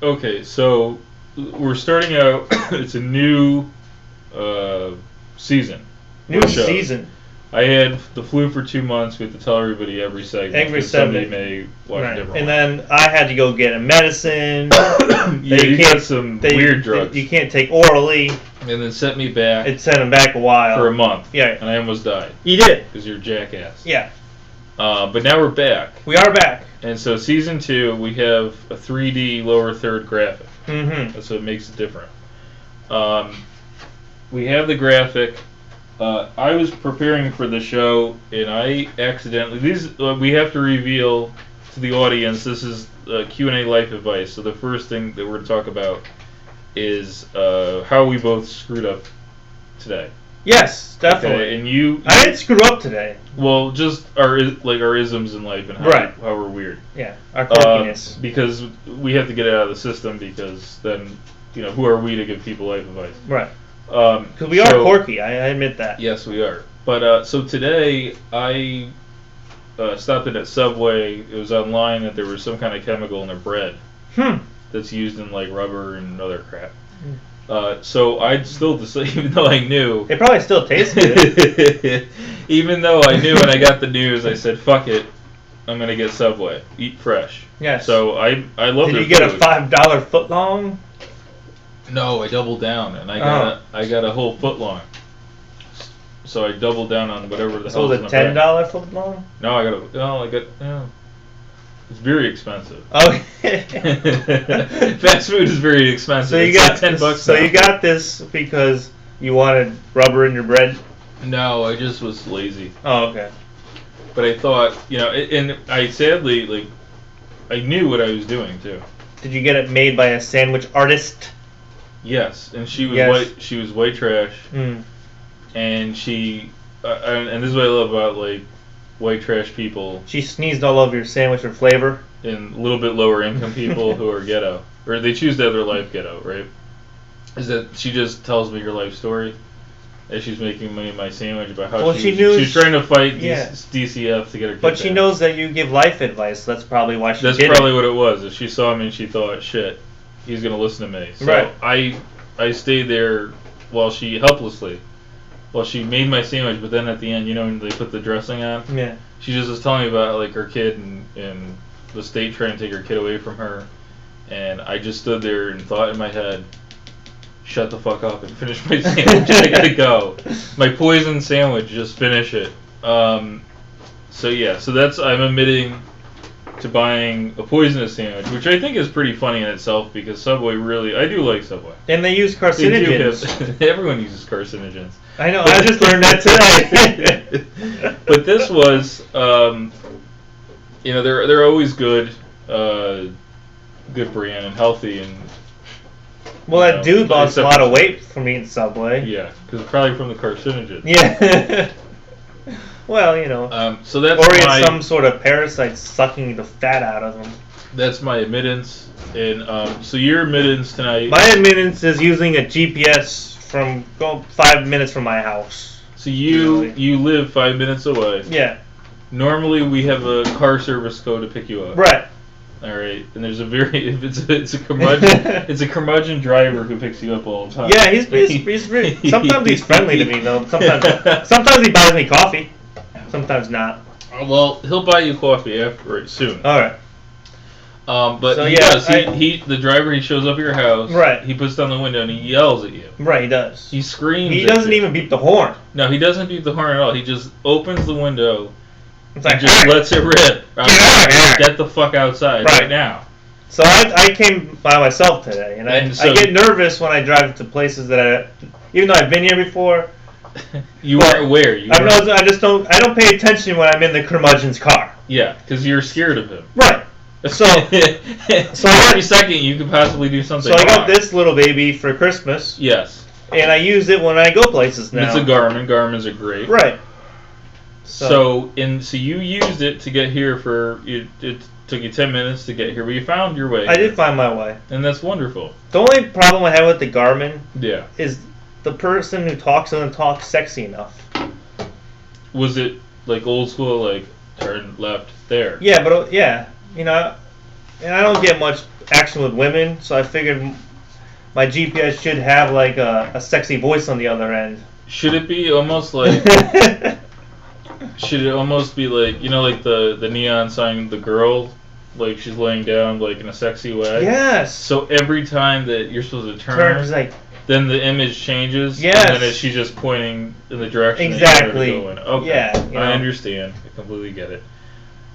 Okay, so we're starting out. It's a new season. New season. I had the flu for 2 months. We have to tell everybody every segment. Somebody may watch a different and one. then I had to go get a medicine. You got some weird drugs. You can't take orally. And then sent me back. It sent him back a while. For a month. Yeah. And I almost died. You did. Because you're a jackass. Yeah. But now we're back. We are back. And so season 2, we have a 3D lower third graphic. Mm-hmm. That's what makes it different. We have the graphic. I was preparing for the show, and I accidentally... we have to reveal to the audience, this is Q&A life advice. So the first thing that we're going to talk about is how we both screwed up today. Yes, definitely. Okay, and you I didn't screw up today. Well, just our isms in life and how we're weird. Yeah, our quirkiness. Because we have to get it out of the system, because then, who are we to give people life advice? Right. Because we are quirky, I admit that. Yes, we are. But so today I stopped in at Subway. It was online that there was some kind of chemical in their bread that's used in like rubber and other crap. So I'd still decide, even though I knew. It probably still tastes good. Even though I knew when I got the news, I said, fuck it. I'm going to get Subway. Eat fresh. Yes. So I love Did their you get food. a $5 footlong? No, I doubled down, and I got a whole footlong. So I doubled down on whatever the hell. So it was a $10 footlong? No, I got. It's very expensive. Okay. Fast food is very expensive. So you got $10. So you got this because you wanted rubber in your bread? No, I just was lazy. Oh, okay. But I thought, and I sadly, I knew what I was doing too. Did you get it made by a sandwich artist? Yes, and she was white. She was white trash. Mm. And she, and this is what I love about white trash people. She sneezed all over your sandwich for flavor. And a little bit lower income people who are ghetto, or they choose to have their life ghetto, right? Is that she just tells me her life story as she's making me my sandwich about how she was trying to fight DCF to get her kid But she back. knows that you give life advice. That's probably why she did it. That's probably what it was. Is she saw me and she thought, shit, he's going to listen to me. So I stayed there while she made my sandwich, but then at the end, when they put the dressing on? Yeah. She just was telling me about her kid and the state trying to take her kid away from her. And I just stood there and thought in my head, shut the fuck up and finish my sandwich. I gotta go. My poison sandwich, just finish it. So that's, I'm admitting to buying a poisonous sandwich, which I think is pretty funny in itself, because Subway I do like Subway. And they use carcinogens. Everyone uses carcinogens. I know, I just learned that today. But this was, they're always good brand and healthy and. Well, that dude lost a lot of weight from eating Subway. Yeah, because probably from the carcinogens. Yeah. Well, so that's or it's some sort of parasite sucking the fat out of them. That's my admittance, and so your admittance tonight. My admittance is using a GPS from 5 minutes from my house. So you live 5 minutes away. Yeah. Normally we have a car service go to pick you up. Right. All right, and there's it's a curmudgeon driver who picks you up all the time. Yeah, he's sometimes he's friendly to me though. Sometimes he buys me coffee. Sometimes not. Well, he'll buy you coffee soon. All right. But so, he does. The driver, he shows up at your house. Right. He puts down the window and he yells at you. Right, he does. He screams. He doesn't even beep the horn. No, he doesn't beep the horn at all. He just opens the window. It's like, just lets it rip. Get the fuck outside right now. So I came by myself today, and I get nervous when I drive to places that even though I've been here before. You weren't aware. I don't pay attention when I'm in the curmudgeon's car. Yeah, because you're scared of him. Right. So every second you could possibly do something. So I got this little baby for Christmas. Yes. And I use it when I go places now. It's a Garmin. Garmin's are great. Right. So you used it to get here it took you 10 minutes to get here, but you found your way. I did find my way. And that's wonderful. The only problem I have with the Garmin is the person who doesn't talk sexy enough. Was it like old school, like turn left there? Yeah, but and I don't get much action with women, so I figured my GPS should have like a sexy voice on the other end. Should it be almost like? Should it almost be like, you know, like the neon sign, the girl, like she's laying down like in a sexy way? Yes. So every time that you're supposed to turn, like, then the image changes. Yes. And then she's just pointing in the direction exactly. that you're going. Okay. Yeah. You know. I understand. I completely get it.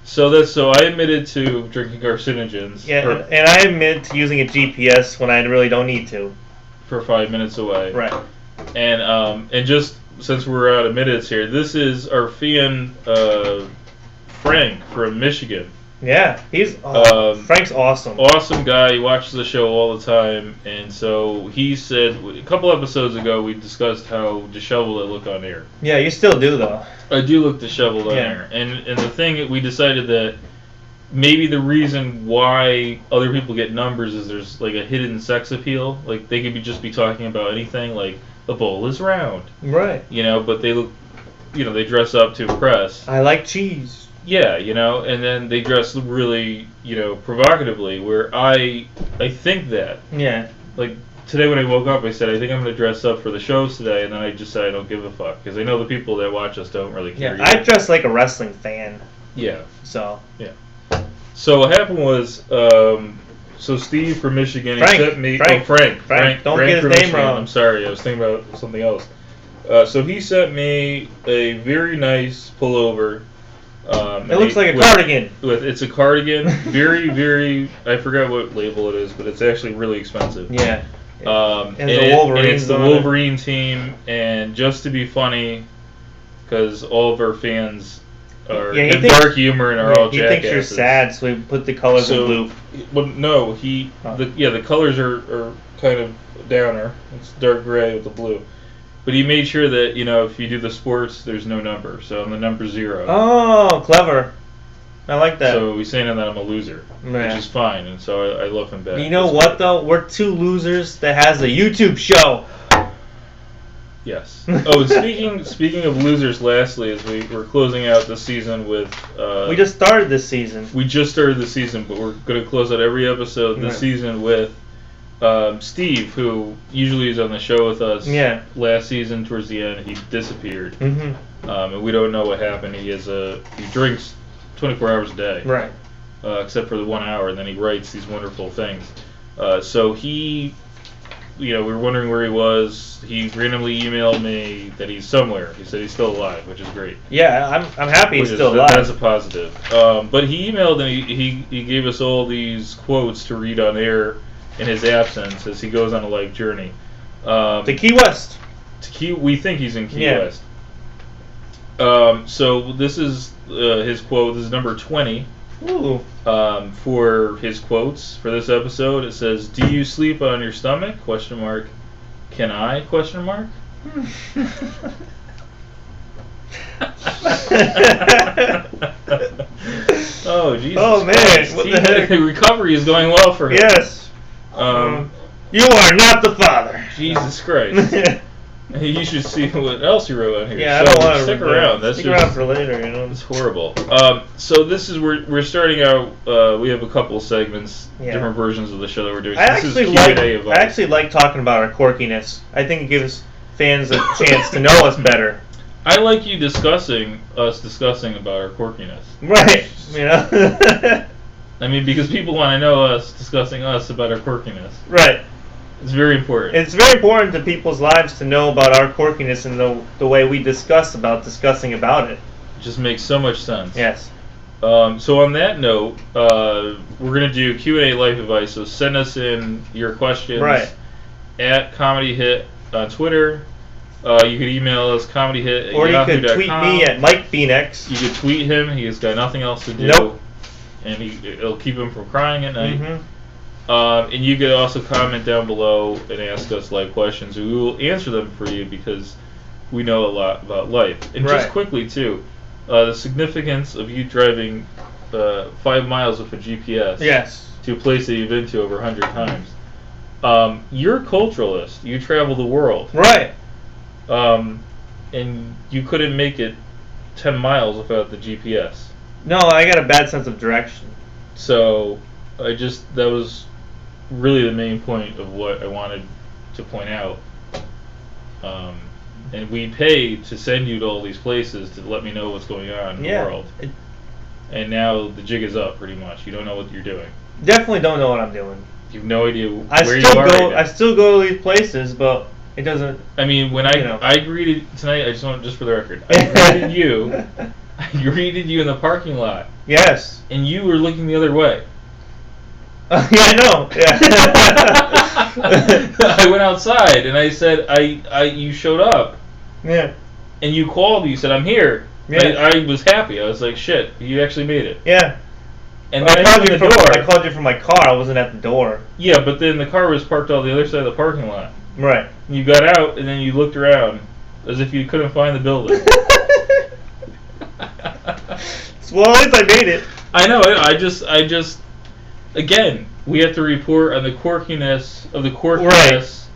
So I admitted to drinking carcinogens. Yeah, and I admit to using a GPS when I really don't need to. For 5 minutes away. Right. And just since we're out of minutes here, this is our fan Frank from Michigan. Yeah, Frank's awesome. Awesome guy. He watches the show all the time, and so he said a couple episodes ago we discussed how disheveled I look on air. Yeah, you still do though. I do look disheveled on air, and the thing we decided that maybe the reason why other people get numbers is there's like a hidden sex appeal. Like they could just be talking about anything, like the bowl is round, right? You know, but they look, you know, they dress up to impress. I like cheese. Yeah, you know, and then they dress really, you know, provocatively. Where I think that. Yeah. Like today when I woke up, I said I think I'm going to dress up for the shows today, and then I just said I don't give a fuck because I know the people that watch us don't really care. Yeah, I dress like a wrestling fan. Yeah. So. Yeah. So what happened was, so Steve from Michigan, he sent me. Frank. Don't get his name wrong. I'm sorry, I was thinking about something else. So he sent me a very nice pullover. It looks like a cardigan. It's a cardigan, very, very. I forgot what label it is, but it's actually really expensive. Yeah. And it's the Wolverine team, and just to be funny, because all of our fans are dark humor and are all jackasses. He thinks you're sad, so we put the colors in blue. Well, no, the colors are kind of downer. It's dark gray with the blue. But he made sure that, you know, if you do the sports, there's no number. So I'm the number 0. Oh, clever. I like that. So he's saying that I'm a loser, which is fine. And so I love him back. You know what, though? We're 2 losers that has a YouTube show. Yes. Oh, and speaking of losers, lastly, as we're closing out the season with... we just started this season. We just started the season, but we're going to close out every episode this season with... Steve, who usually is on the show with us, last season towards the end, he disappeared, and we don't know what happened. He drinks 24 hours a day, right? Except for the 1 hour, and then he writes these wonderful things. So he, you know, we were wondering where he was. He randomly emailed me that he's somewhere. He said he's still alive, which is great. Yeah, I'm happy he's still alive. That's a positive. But he emailed and he gave us all these quotes to read on air in his absence as he goes on a life journey. To Key West. We think he's in Key West. So this is his quote. This is number 20. Ooh. For his quotes for this episode. It says, "Do you sleep on your stomach? ? Can I? ? Oh, Jesus. Oh, man. Christ. What the heck? The recovery is going well for him. Yes. You are not the father. Jesus Christ. You should see what else he wrote on here. Yeah, I don't want to stick around. Stick around for later, you know. It's horrible. So this is we're starting out. We have a couple segments, different versions of the show that we're doing. I actually like talking about our quirkiness. I think it gives fans a chance to know us better. I like you discussing about our quirkiness. Right. You know. I mean, because people want to know us discussing us about our quirkiness. Right. It's very important. It's very important to people's lives to know about our quirkiness and the way we discussing about it. It just makes so much sense. Yes. So on that note, we're going to do Q&A life advice. So send us in your questions at Comedy Hit on Twitter. You could email us comedyhit@yahoo.com. Or you could tweet me at Mike Phoenix. You could tweet him. He has got nothing else to do. Nope. And it'll keep him from crying at night. And you could also comment down below and ask us live questions. We will answer them for you because we know a lot about life. And just quickly, too, the significance of you driving 5 miles with a GPS to a place that you've been to over 100 times. You're a culturalist. You travel the world. Right. And you couldn't make it 10 miles without the GPS. No, I got a bad sense of direction. So, that was really the main point of what I wanted to point out. And we pay to send you to all these places to let me know what's going on in the world. And now the jig is up, pretty much. You don't know what you're doing. Definitely don't know what I'm doing. You have no idea where you are right now. I still go to these places, but it doesn't. I mean, when I greeted tonight, just for the record, I greeted you. I greeted you in the parking lot. Yes. And you were looking the other way. Yeah, I know. Yeah. I went outside and I said, you showed up. Yeah. And you called me. You said, I'm here. Yeah. I was happy. I was like, shit, you actually made it. Yeah. And then I called you from my car. I wasn't at the door. Yeah, but then the car was parked on the other side of the parking lot. Right. And you got out and then you looked around as if you couldn't find the building. Well, at least I made it. I know. I just. Again, we have to report on the quirkiness of the quirkiness.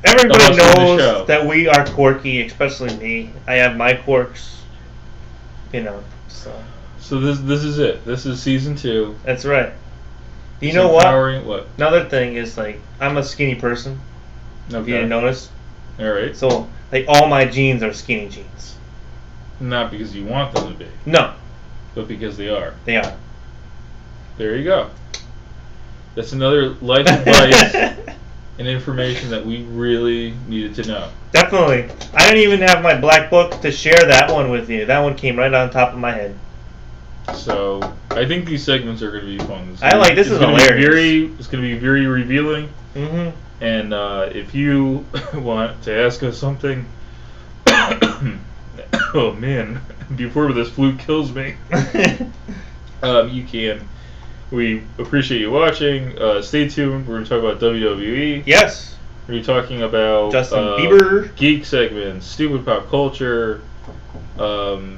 Right. Everybody knows that we are quirky, especially me. I have my quirks. So this is it. This is season 2. That's right. You know what? What? Another thing is, I'm a skinny person. Okay. If you didn't notice. All right. So, all my jeans are skinny jeans. Not because you want them to be. No. But because they are. They are. There you go. That's another life advice and information that we really needed to know. Definitely. I didn't even have my black book to share that one with you. That one came right on top of my head. So, I think these segments are going to be fun. This is hilarious. It's going to be very revealing. Mm-hmm. And if you want to ask us something, oh man, before this flu kills me, you can. We appreciate you watching. Stay tuned. We're going to talk about WWE. Yes. We're going to be talking about Justin Bieber, geek segments, stupid pop culture,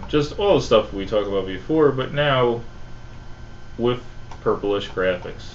just all the stuff we talked about before, but now with purplish graphics.